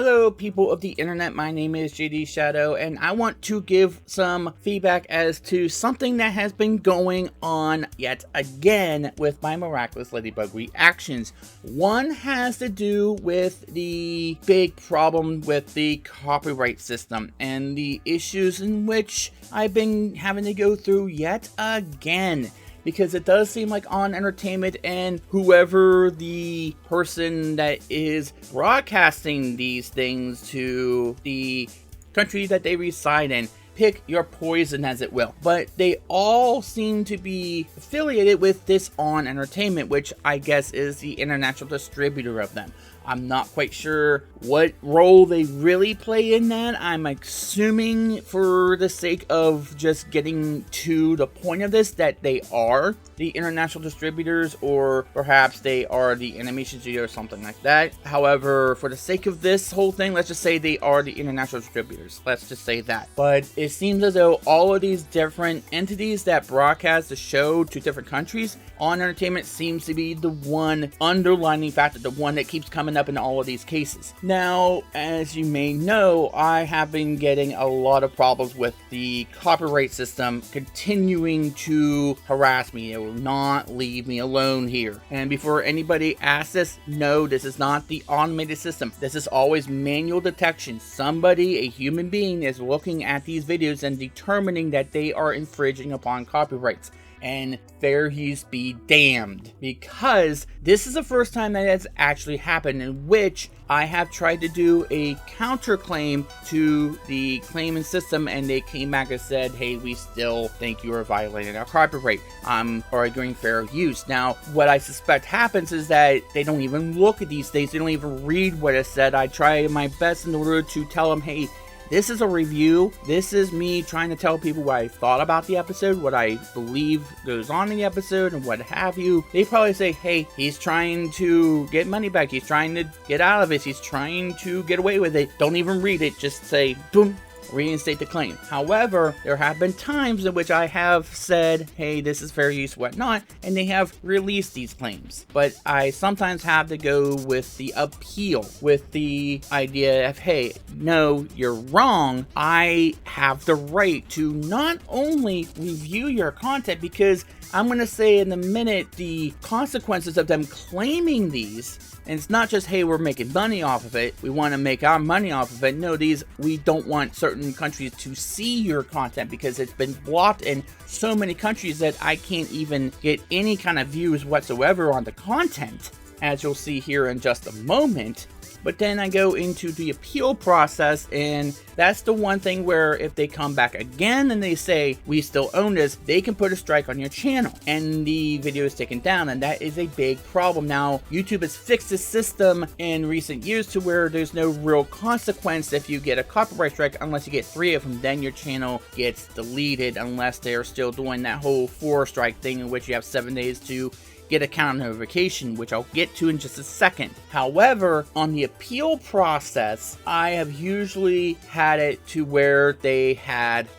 Hello people of the internet, my name is JD Shadow and I want to give some feedback as to something that has been going on yet again with my Miraculous Ladybug reactions. One has to do with the big problem with the copyright system and the issues in which I've been having to go through yet again. Because it does seem like On Entertainment and whoever the person that is broadcasting these things to the country that they reside in, pick your poison as it will, but they all seem to be affiliated with this On Entertainment, which I guess is the international distributor of them. I'm not quite sure what role they really play in that. I'm assuming, for the sake of just getting to the point of this, that they are the international distributors, or perhaps they are the animation studio or something like that. However, for the sake of this whole thing, let's just say they are the international distributors. Let's just say that. But it seems as though all of these different entities that broadcast the show to different countries, On Entertainment seems to be the one underlining factor, the one that keeps coming up in all of these cases. Now, as you may know, I have been getting a lot of problems with the copyright system continuing to harass me. It will not leave me alone here. And before anybody asks this, no, this is not the automated system. This is always manual detection. Somebody, a human being, is looking at these videos and determining that they are infringing upon copyrights. And fair use be damned, because this is the first time that has actually happened in which I have tried to do a counterclaim to the claimant system, and they came back and said, hey, we still think you are violating our copyright. I'm arguing fair use. Now, what I suspect happens is that they don't even look at these things. They don't even read what it said. I try my best in order to tell them, hey, this is a review. This is me trying to tell people what I thought about the episode, what I believe goes on in the episode, and what have you. They probably say, hey, he's trying to get money back. He's trying to get out of it. He's trying to get away with it. Don't even read it. Just say, boom, reinstate the claim. However, there have been times in which I have said, hey, this is fair use, whatnot, and they have released these claims. But I sometimes have to go with the appeal, with the idea of, hey, no, you're wrong. I have the right to not only review your content, because I'm going to say in a minute the consequences of them claiming these. And it's not just, hey, we're making money off of it, we want to make our money off of it. No, we don't want certain countries to see your content because it's been blocked in so many countries that I can't even get any kind of views whatsoever on the content, as you'll see here in just a moment. But then I go into the appeal process, and that's the one thing where if they come back again and they say, we still own this, they can put a strike on your channel and the video is taken down, and that is a big problem. Now, YouTube has fixed this system in recent years to where there's no real consequence if you get a copyright strike, unless you get 3 of them. Then your channel gets deleted unless they're still doing that whole 4 strike thing in which you have 7 days to get a counter notification, which I'll get to in just a second. However, on the appeal process, I have usually had it to where they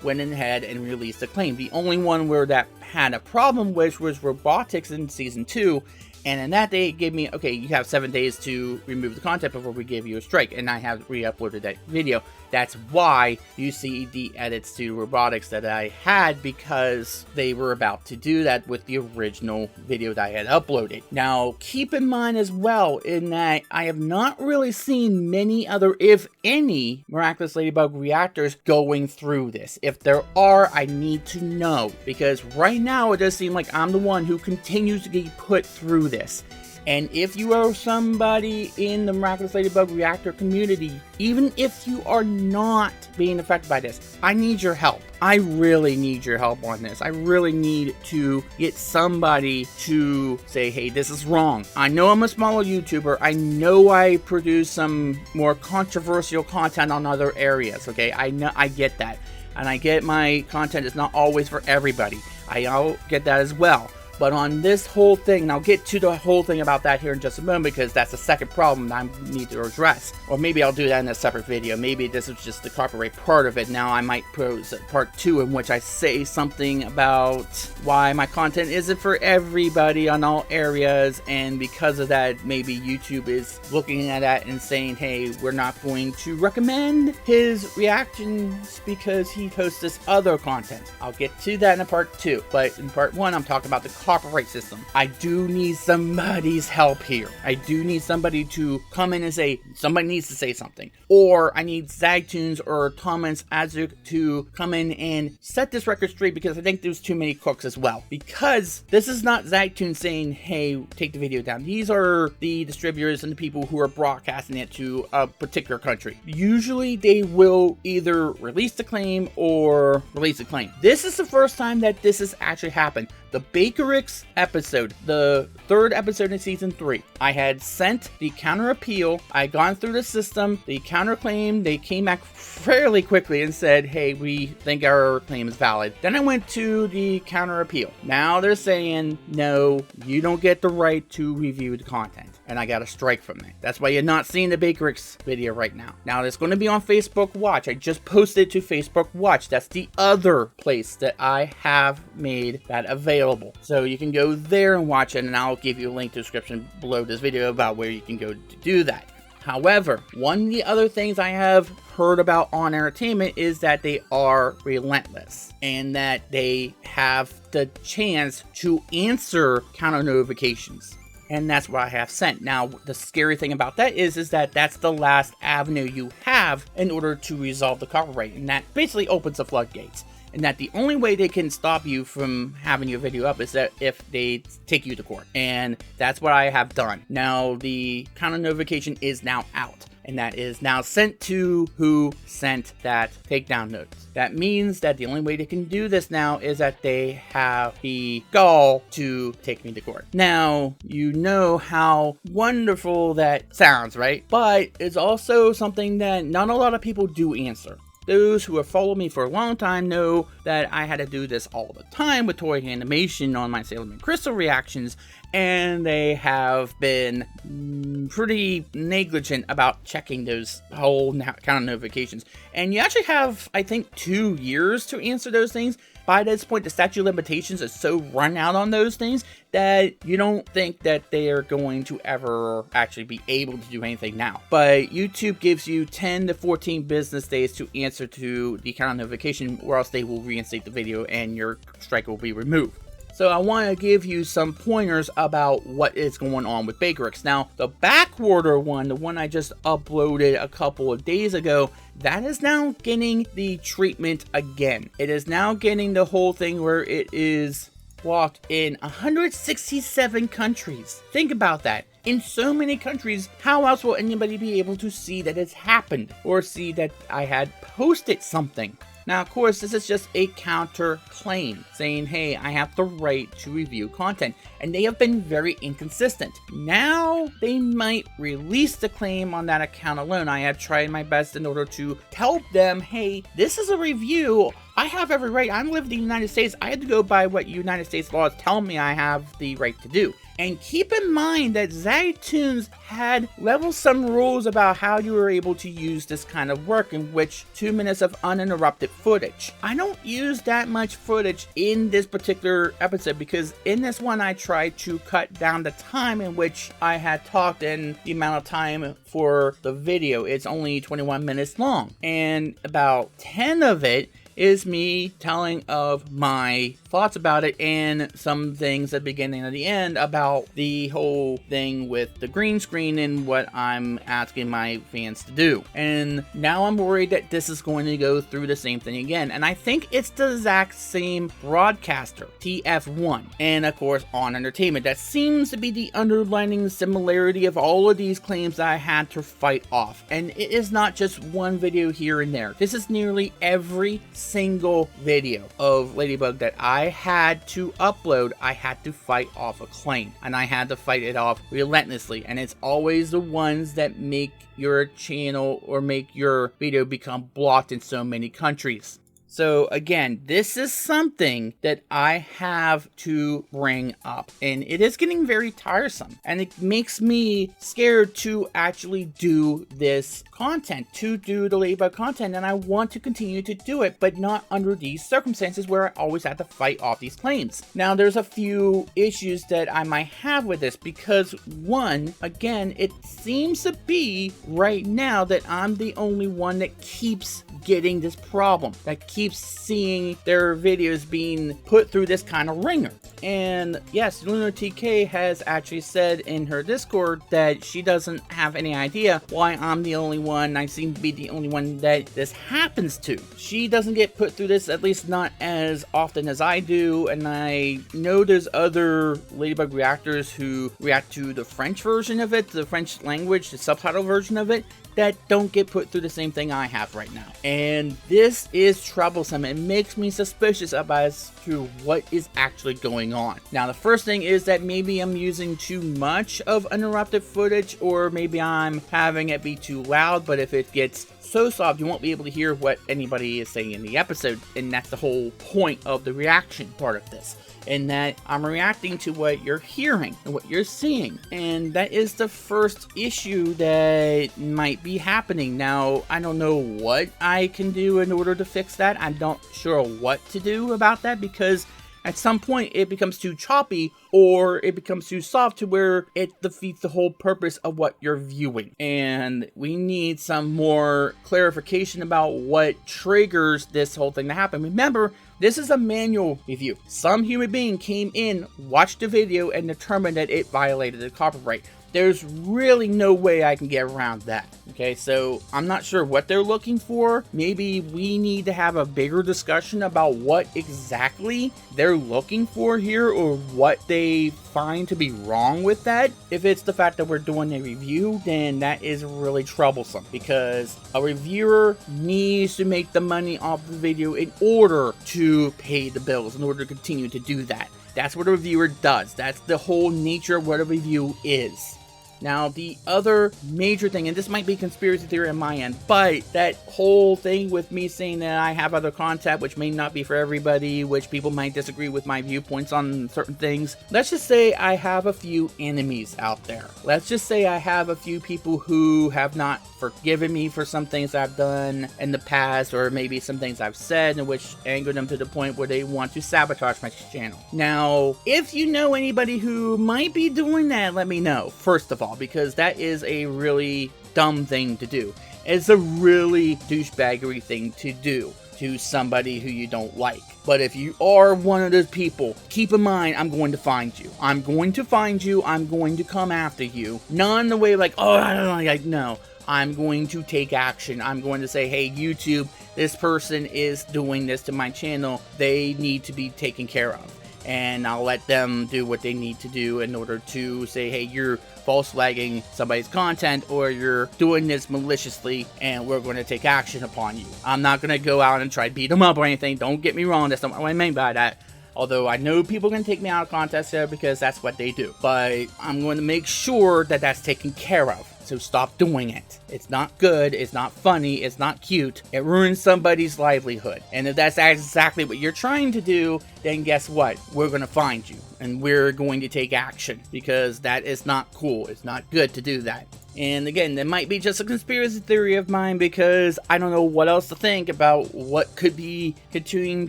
went ahead and released a claim. The only one where that had a problem, which was Robotics in season 2. And in that they gave me, okay, you have 7 days to remove the content before we give you a strike. And I have re-uploaded that video. That's why you see the edits to Robotics that I had, because they were about to do that with the original video that I had uploaded. Now, keep in mind as well, in that I have not really seen many other, if any, Miraculous Ladybug reactors going through this. If there are, I need to know, because right now it does seem like I'm the one who continues to get put through this. And if you are somebody in the Miraculous Ladybug reactor community, even if you are not being affected by this, I need your help. I really need your help on this. I really need to get somebody to say, hey, this is wrong. I know I'm a smaller YouTuber. I know I produce some more controversial content on other areas, okay? I know, I get that. And I get my content is not always for everybody. I'll get that as well. But on this whole thing, and I'll get to the whole thing about that here in just a moment, because that's the second problem I need to address. Or maybe I'll do that in a separate video. Maybe this is just the copyright part of it. Now I might post part 2 in which I say something about why my content isn't for everybody on all areas, and because of that, maybe YouTube is looking at that and saying, hey, we're not going to recommend his reactions because he posts this other content. I'll get to that in a part 2, but in part 1 I'm talking about the copyright system. I do need somebody's help here. I do need somebody to come in and say, somebody needs to say something, or I need Zagtoons or Thomas Azuk to come in and set this record straight, because I think there's too many cooks as well. Because this is not Zagtoons saying, hey, take the video down. These are the distributors and the people who are broadcasting it to a particular country. Usually they will either release the claim or release a claim. This is the first time that this has actually happened. The Bakerix episode, the 3rd episode in season 3, I had sent the counter appeal. I had gone through the system, the counterclaim, they came back fairly quickly and said, hey, we think our claim is valid. Then I went to the counter appeal. Now they're saying, no, you don't get the right to review the content. And I got a strike from it. That's why you're not seeing the Bakerix video right now. Now it's going to be on Facebook Watch. I just posted it to Facebook Watch. That's the other place that I have made that available. So you can go there and watch it, and I'll give you a link to the description below this video about where you can go to do that. However, one of the other things I have heard about On Entertainment is that they are relentless and that they have the chance to answer counter notifications. And that's what I have sent. Now, the scary thing about that is that that's the last avenue you have in order to resolve the copyright. And that basically opens the floodgates. And that the only way they can stop you from having your video up is that if they take you to court. And that's what I have done. Now, the counter notification is now out. And that is now sent to who sent that takedown notice. That means that the only way they can do this now is that they have the gall to take me to court. Now, you know how wonderful that sounds, right? But it's also something that not a lot of people do answer. Those who have followed me for a long time know that I had to do this all the time with toy animation on my Sailor Moon Crystal reactions, and they have been pretty negligent about checking those whole counter notifications. And you actually have, I think, 2 years to answer those things. By this point, the statute of limitations is so run out on those things that you don't think that they are going to ever actually be able to do anything now. But YouTube gives you 10 to 14 business days to answer to the counter notification, or else they will reinstate the video and your strike will be removed. So I want to give you some pointers about what is going on with Bakerix. Now, the backorder one, the one I just uploaded a couple of days ago, that is now getting the treatment again. It is now getting the whole thing where it is blocked in 167 countries. Think about that. In so many countries, how else will anybody be able to see that it's happened or see that I had posted something? Now, of course, this is just a counter claim saying, hey, I have the right to review content, and they have been very inconsistent. Now, they might release the claim on that account alone. I have tried my best in order to tell them, hey, this is a review. I have every right. I live in the United States. I had to go by what United States laws tell me I have the right to do. And keep in mind that Zagtoons had leveled some rules about how you were able to use this kind of work, in which 2 minutes of uninterrupted footage. I don't use that much footage in this particular episode because in this one I tried to cut down the time in which I had talked and the amount of time for the video. It's only 21 minutes long, and about 10 of it is me telling of my thoughts about it and some things at the beginning and the end about the whole thing with the green screen and what I'm asking my fans to do. And now I'm worried that this is going to go through the same thing again. And I think it's the exact same broadcaster, TF1, and of course On Entertainment. That seems to be the underlining similarity of all of these claims that I had to fight off. And it is not just one video here and there. This is nearly every single video of Ladybug that I had to upload. I had to fight off a claim, and I had to fight it off relentlessly. And it's always the ones that make your channel or make your video become blocked in so many countries. So again, this is something that I have to bring up, and it is getting very tiresome, and it makes me scared to actually do this content, to do the Ladybug content, and I want to continue to do it, but not under these circumstances where I always have to fight off these claims. Now, there's a few issues that I might have with this, because one, again, it seems to be right now that I'm the only one that keeps getting this problem, that keeps seeing their videos being put through this kind of ringer. And yes, LunarTK has actually said in her Discord that she doesn't have any idea why I'm the only one, I seem to be the only one that this happens to. She doesn't get put through this, at least not as often as I do, and I know there's other Ladybug reactors who react to the French version of it, the French language, the subtitle version of it, that don't get put through the same thing I have right now. And this is troublesome. It makes me suspicious about as to what is actually going on. Now, the first thing is that maybe I'm using too much of uninterrupted footage, or maybe I'm having it be too loud, but if it gets so soft, you won't be able to hear what anybody is saying in the episode, and that's the whole point of the reaction part of this. And that I'm reacting to what you're hearing and what you're seeing. And that is the first issue that might be happening. Now, I don't know what I can do in order to fix that. I'm not sure what to do about that, because at some point it becomes too choppy, or it becomes too soft to where it defeats the whole purpose of what you're viewing. And we need some more clarification about what triggers this whole thing to happen. Remember, this is a manual review. Some human being came in, watched the video, and determined that it violated the copyright. There's really no way I can get around that. Okay, so I'm not sure what they're looking for. Maybe we need to have a bigger discussion about what exactly they're looking for here, or what they find to be wrong with that. If it's the fact that we're doing a review, then that is really troublesome, because a reviewer needs to make the money off the video in order to pay the bills, in order to continue to do that. That's what a reviewer does. That's the whole nature of what a review is. Now, the other major thing, and this might be conspiracy theory on my end, but that whole thing with me saying that I have other content, which may not be for everybody, which people might disagree with my viewpoints on certain things. Let's just say I have a few enemies out there. Let's just say I have a few people who have not forgiven me for some things I've done in the past, or maybe some things I've said, in which angered them to the point where they want to sabotage my channel. Now, if you know anybody who might be doing that, let me know, first of all, because that is a really dumb thing to do. It's a really douchebaggery thing to do to somebody who you don't like. But if you are one of those people, keep in mind, I'm going to find you. I'm going to find you. I'm going to come after you. Not in the way like, oh, I don't know, like, no. I'm going to take action. I'm going to say, hey, YouTube, this person is doing this to my channel. They need to be taken care of. And I'll let them do what they need to do in order to say, hey, you're false flagging somebody's content, or you're doing this maliciously, and we're going to take action upon you. I'm not going to go out and try to beat them up or anything. Don't get me wrong. That's not what I mean by that. Although I know people are going to take me out of context there, because that's what they do. But I'm going to make sure that that's taken care of. So stop doing it. It's not good, it's not funny, it's not cute. It ruins somebody's livelihood. And if that's exactly what you're trying to do, then guess what? We're going to find you, and we're going to take action, because that is not cool. It's not good to do that. And again, that might be just a conspiracy theory of mine, because I don't know what else to think about what could be continuing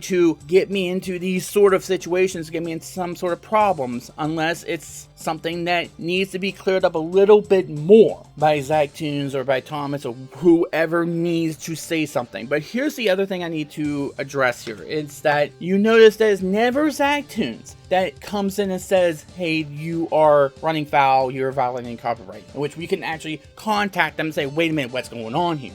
to get me into these sort of situations, get me into some sort of problems, unless it's something that needs to be cleared up a little bit more by Zachtoons or by Thomas or whoever needs to say something. But here's the other thing I need to address here. It's that you notice that it's never Zachtoons that comes in and says, hey, you are running foul, you're violating copyright, in which we can actually contact them and say, wait a minute, what's going on here?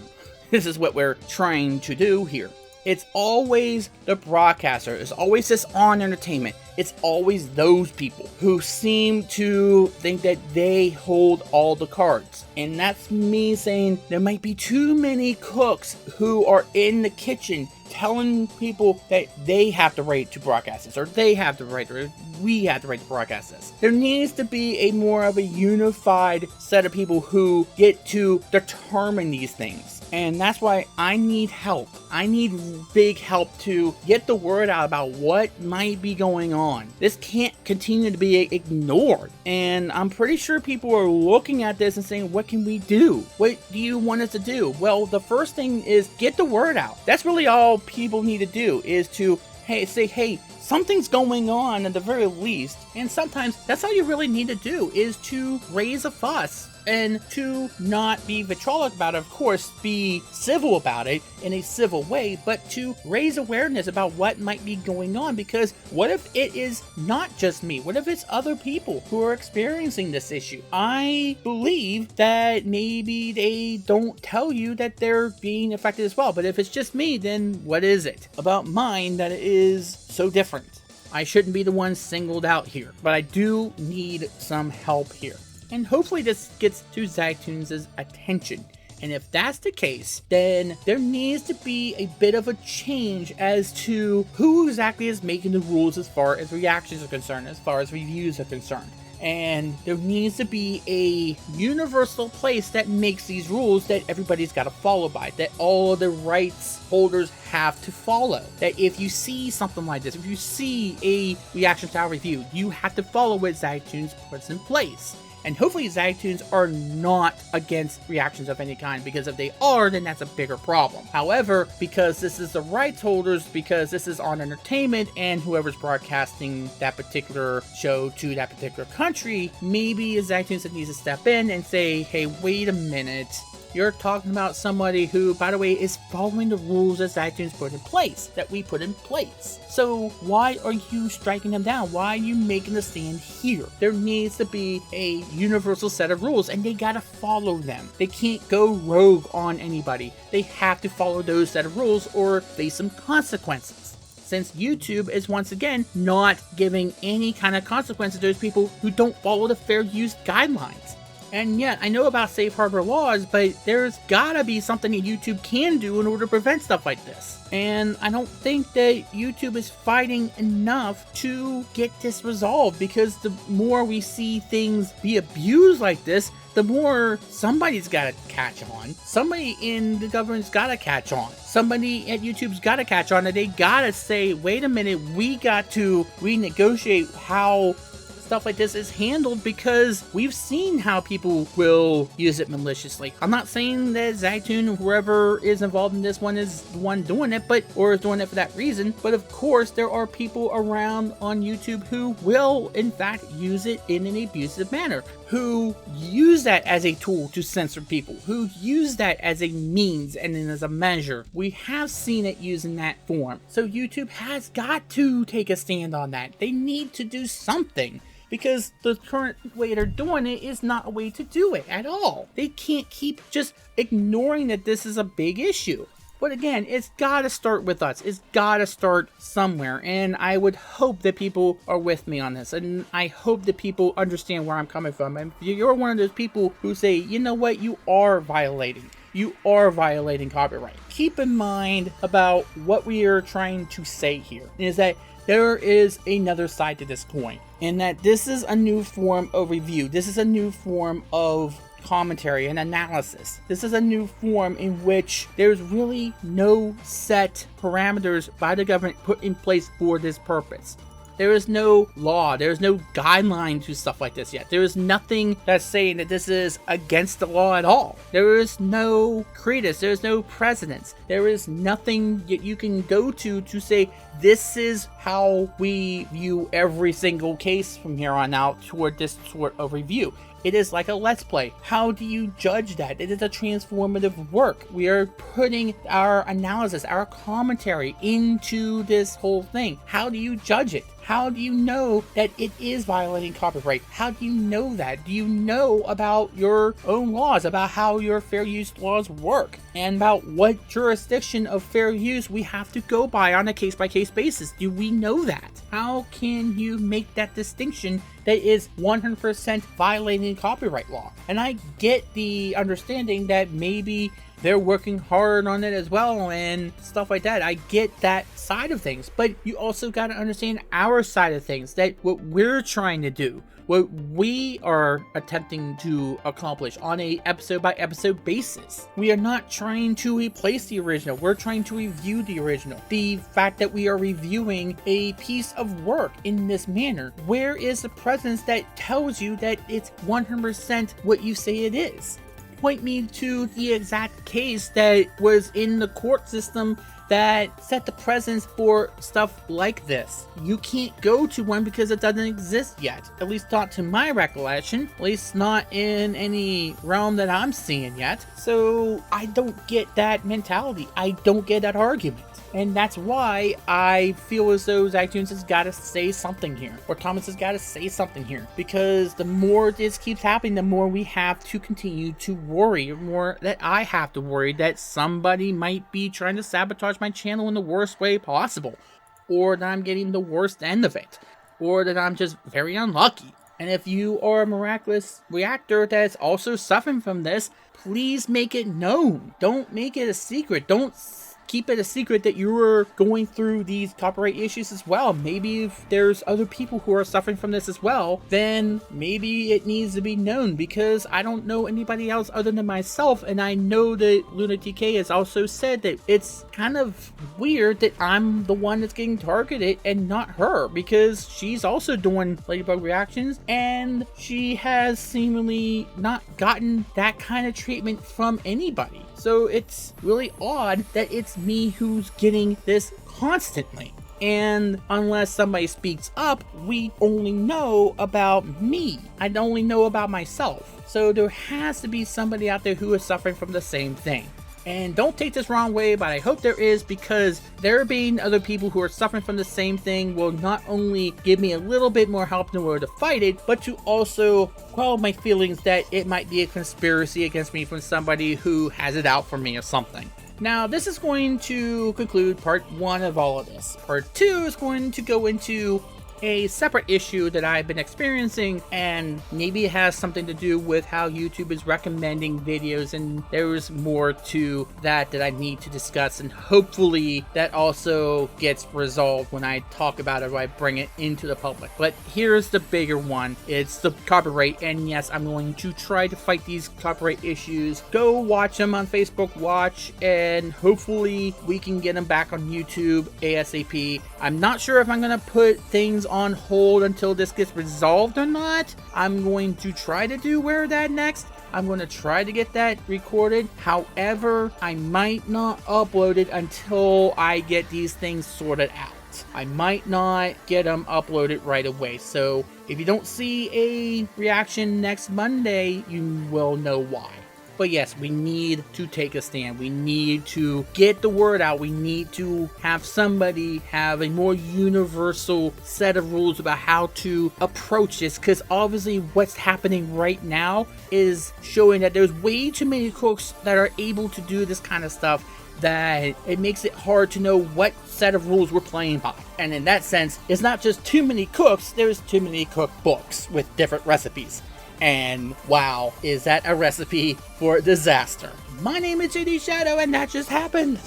This is what we're trying to do here. It's always the broadcaster. It's always this On Entertainment. It's always those people who seem to think that they hold all the cards. And that's me saying there might be too many cooks who are in the kitchen telling people that they have the right to broadcast this, or they have the right, or we have the right to broadcast this. There needs to be a more of a unified set of people who get to determine these things. And that's why I need help. I need big help to get the word out about what might be going on. This can't continue to be ignored. And I'm pretty sure people are looking at this and saying, what can we do? What do you want us to do? Well, the first thing is get the word out. That's really all people need to do, is to say, hey, something's going on at the very least. And sometimes that's all you really need to do, is to raise a fuss and to not be vitriolic about it. Of course, be civil about it in a civil way, but to raise awareness about what might be going on. Because what if it is not just me? What if it's other people who are experiencing this issue? I believe that maybe they don't tell you that they're being affected as well. But if it's just me, then what is it about mine that is so different? I shouldn't be the one singled out here, but I do need some help here. And hopefully this gets to Zagtoons' attention. And if that's the case, then there needs to be a bit of a change as to who exactly is making the rules as far as reactions are concerned, as far as reviews are concerned. And there needs to be a universal place that makes these rules that everybody's got to follow by, that all of the rights holders have to follow. That if you see something like this, if you see a reaction style review, you have to follow what Zagtoons puts in place. And hopefully Zagtoons are not against reactions of any kind, because if they are, then that's a bigger problem. However, because this is the rights holders, because this is on entertainment, and whoever's broadcasting that particular show to that particular country, maybe Zagtoons needs to step in and say, hey, wait a minute. You're talking about somebody who, by the way, is following the rules that Zagtoons put in place, that we put in place. So why are you striking them down? Why are you making a stand here? There needs to be a universal set of rules, and they gotta follow them. They can't go rogue on anybody. They have to follow those set of rules or face some consequences. Since YouTube is once again not giving any kind of consequence to those people who don't follow the fair use guidelines. And yet, I know about safe harbor laws, but there's gotta be something that YouTube can do in order to prevent stuff like this. And I don't think that YouTube is fighting enough to get this resolved, because the more we see things be abused like this, the more somebody's gotta catch on. Somebody in the government's gotta catch on. Somebody at YouTube's gotta catch on, and they gotta say, wait a minute, we got to renegotiate how stuff like this is handled, because we've seen how people will use it maliciously. I'm not saying that Zagtoon or whoever is involved in this one is the one doing it, or is doing it for that reason. But of course, there are people around on YouTube who will, in fact, use it in an abusive manner, who use that as a tool to censor people, who use that as a means and as a measure. We have seen it used in that form. So YouTube has got to take a stand on that. They need to do something, because the current way they're doing it is not a way to do it at all. They can't keep just ignoring that this is a big issue. But again, it's gotta start with us. It's gotta start somewhere. And I would hope that people are with me on this. And I hope that people understand where I'm coming from. And if you're one of those people who say, you know what, you are violating copyright, keep in mind about what we are trying to say here, is that there is another side to this coin, and that this is a new form of review. This is a new form of commentary and analysis. This is a new form in which there's really no set parameters by the government put in place for this purpose. There is no law, there is no guideline to stuff like this yet. There is nothing that's saying that this is against the law at all. There is no credence, there is no precedence. There is nothing that you can go to say, this is how we view every single case from here on out toward this sort of review. It is like a let's play. How do you judge that? It is a transformative work. We are putting our analysis, our commentary into this whole thing. How do you judge it? How do you know that it is violating copyright? How do you know that? Do you know about your own laws, about how your fair use laws work, and about what jurisdiction of fair use we have to go by on a case-by-case basis? Do we know that? How can you make that distinction that is 100% violating copyright law? And I get the understanding that maybe they're working hard on it as well and stuff like that. I get that side of things, but you also got to understand our side of things, that what we're trying to do, what we are attempting to accomplish on a episode by episode basis. We are not trying to replace the original. We're trying to review the original. The fact that we are reviewing a piece of work in this manner, where is the presence that tells you that it's 100% what you say it is? Point me to the exact case that was in the court system that set the precedence for stuff like this. You can't go to one because it doesn't exist yet. At least not to my recollection. At least not in any realm that I'm seeing yet. So I don't get that mentality. I don't get that argument. And that's why I feel as though iTunes has got to say something here. Or Thomas has got to say something here. Because the more this keeps happening, the more we have to continue to worry. The more that I have to worry that somebody might be trying to sabotage my channel in the worst way possible. Or that I'm getting the worst end of it. Or that I'm just very unlucky. And if you are a miraculous reactor that's also suffering from this, please make it known. Don't make it a secret. Don't keep it a secret that you were going through these copyright issues as well. Maybe if there's other people who are suffering from this as well, then maybe it needs to be known, because I don't know anybody else other than myself, and I know that Luna TK has also said that it's kind of weird that I'm the one that's getting targeted and not her, because she's also doing Ladybug reactions and she has seemingly not gotten that kind of treatment from anybody. So it's really odd that it's me who's getting this constantly. And unless somebody speaks up, we only know about me. I only know about myself. So there has to be somebody out there who is suffering from the same thing. And don't take this wrong way, but I hope there is, because there being other people who are suffering from the same thing will not only give me a little bit more help in order to fight it, but to also quell my feelings that it might be a conspiracy against me from somebody who has it out for me or something. Now, this is going to conclude part 1 of all of this. Part 2 is going to go into a separate issue that I've been experiencing, and maybe it has something to do with how YouTube is recommending videos, and there's more to that I need to discuss, and hopefully that also gets resolved when I talk about it, or I bring it into the public. But here's the bigger one. It's the copyright, and yes, I'm going to try to fight these copyright issues. Go watch them on Facebook Watch, and hopefully we can get them back on YouTube ASAP. I'm not sure if I'm going to put things on hold until this gets resolved or not. I'm going to try to do Where That next. I'm going to try to get that recorded. However, I might not upload it until I get these things sorted out. I might not get them uploaded right away. So if you don't see a reaction next Monday, you will know why. But yes, we need to take a stand. We need to get the word out. We need to have somebody have a more universal set of rules about how to approach this. Because obviously what's happening right now is showing that there's way too many cooks that are able to do this kind of stuff, that it makes it hard to know what set of rules we're playing by. And in that sense, it's not just too many cooks, there's too many cookbooks with different recipes. And wow, is that a recipe for disaster. My name is JD Shadow, and that just happened.